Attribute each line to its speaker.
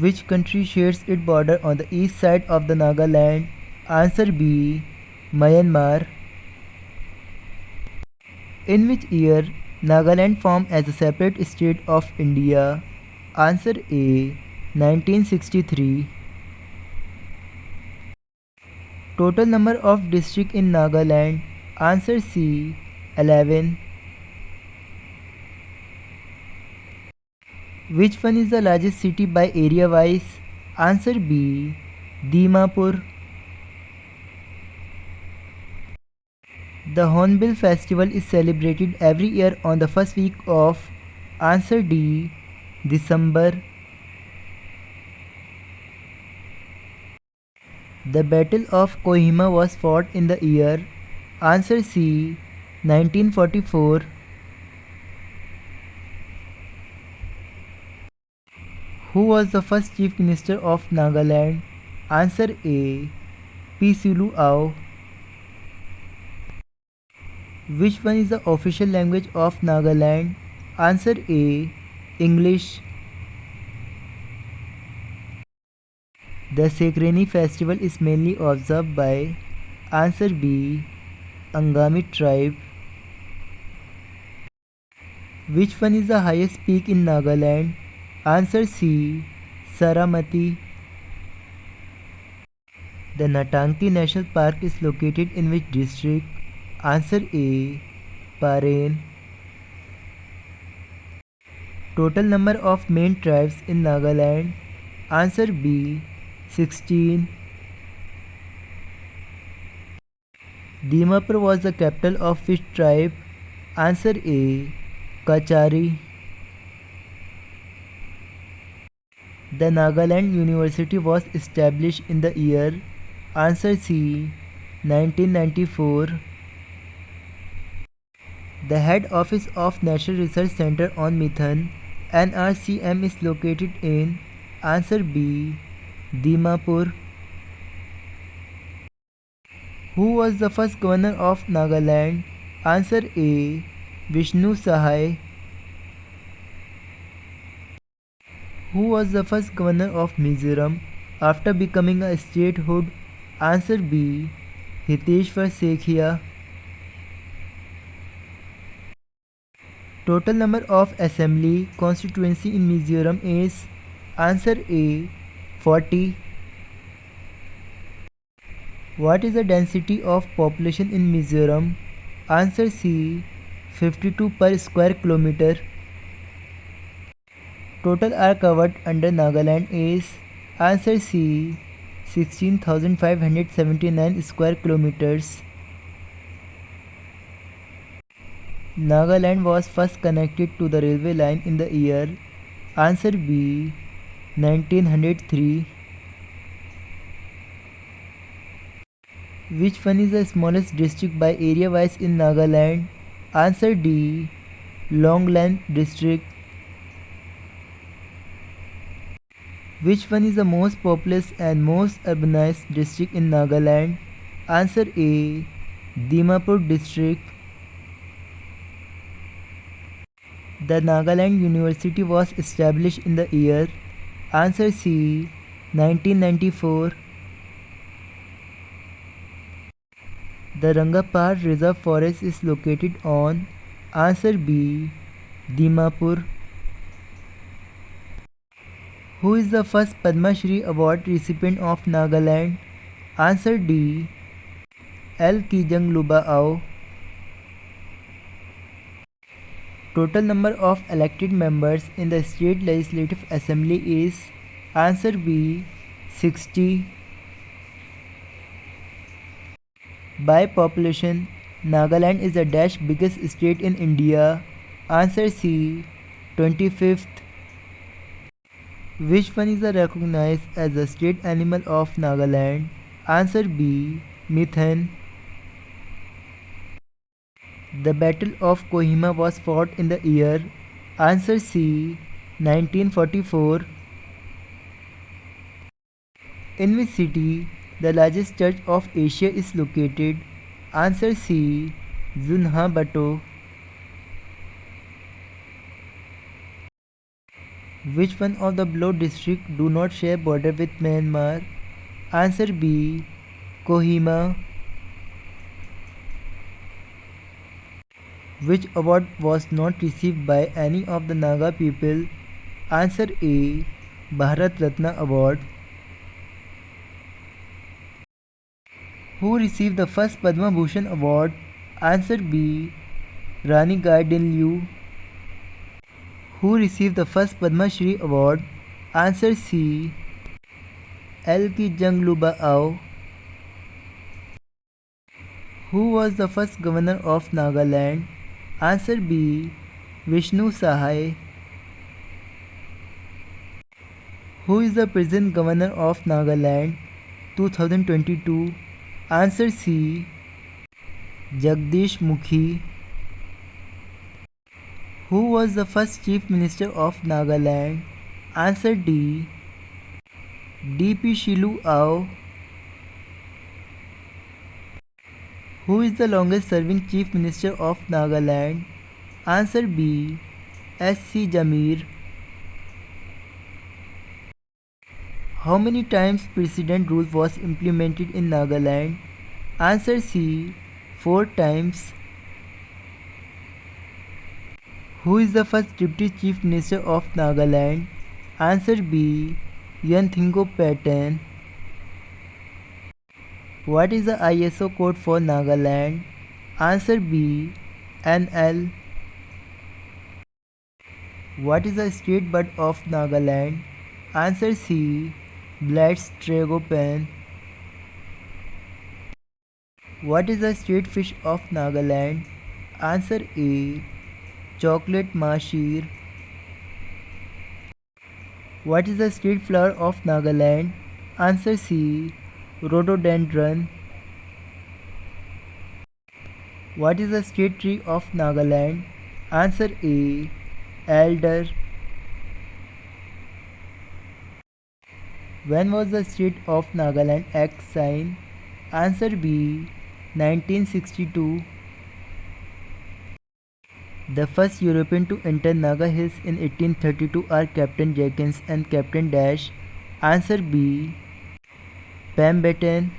Speaker 1: Which country shares its border on the east side of the Nagaland? Answer B. Myanmar. In which year Nagaland formed as a separate state of India? Answer A. 1963. Total number of districts in Nagaland? Answer C. 11. Which one is the largest city by area wise? Answer B. Dimapur. The Hornbill Festival is celebrated every year on the first week of. Answer D. December. The Battle of Kohima was fought in the year. Answer C. 1944. Who was the first Chief Minister of Nagaland? Answer A. P. Sulu-ao. Which one is the official language of Nagaland? Answer A. English. The Sekreni festival is mainly observed by. Answer B. Angami tribe. Which one is the highest peak in Nagaland? Answer C. Saramati. The Natanki National Park is located in which district? Answer A. Paren. Total number of main tribes in Nagaland? Answer B. 16. Dimapur was the capital of which tribe? Answer A. Kachari. The Nagaland University was established in the year? Answer C. 1994. The head office of National Research Center on Methane (NRCM) is located in. Answer B. Dimapur. Who was the first governor of Nagaland? Answer A. Vishnu Sahai. Who was the first governor of Mizoram after becoming a statehood? Answer B. Hiteshwar Sekhia. Total number of assembly constituency in Mizoram is. Answer A. 40. What is the density of population in Mizoram? Answer C. 52 per square kilometer. Total are covered under Nagaland is. Answer C. 16,579 square kilometers. Nagaland was first connected to the railway line in the year. Answer B. 1903. Which one is the smallest district by area wise in Nagaland? Answer D. Longland district. Which one is the most populous and most urbanized district in Nagaland? Answer A. Dimapur district. The Nagaland University was established in the year. Answer C. 1994. The Rangapar Reserve Forest is located on. Answer B. Dimapur. Who is the first Padma Shri Award recipient of Nagaland? Answer D. L. Kijang Lubao. Total number of elected members in the State Legislative Assembly is. Answer B. 60. By population, Nagaland is the dash biggest state in India. Answer C. 25th. Which one is recognized as the state animal of Nagaland? Answer B. Methane. The Battle of Kohima was fought in the year. Answer C. 1944. In which city the largest church of Asia is located? Answer C. Zunha Bato. Which one of the below district do not share border with Myanmar? Answer B. Kohima. Which award was not received by any of the Naga people? Answer A. Bharat Ratna Award. Who received the first Padma Bhushan Award? Answer B. Rani Gaidinliu. Who received the first Padma Shri Award? Answer C. L.K. Jangluba Ao. Who was the first governor of Nagaland? Answer B. Vishnu Sahai. Who is the present governor of Nagaland 2022? Answer C. Jagdish Mukhi. Who was the first chief minister of Nagaland? Answer D. D.P. Shilu Ao. Who is the longest serving chief minister of Nagaland? Answer B. S.C. Jamir. How many times president rule was implemented in Nagaland? Answer C. 4 times. Who is the first deputy chief minister of Nagaland? Answer B. Yanthingco Paton. What is the ISO code for Nagaland? Answer B. NL. What is the state bird of Nagaland? Answer C. Blight's Tragopan. What is the state fish of Nagaland? Answer A. Chocolate Mashir. What is the state flower of Nagaland? Answer C. Rhododendron. What is the state tree of Nagaland? Answer A. Elder. When was the State of Nagaland Act signed? Answer B. 1962. The first European to enter Naga Hills in 1832 are Captain Jenkins and Captain Dash. Answer B. Pemberton.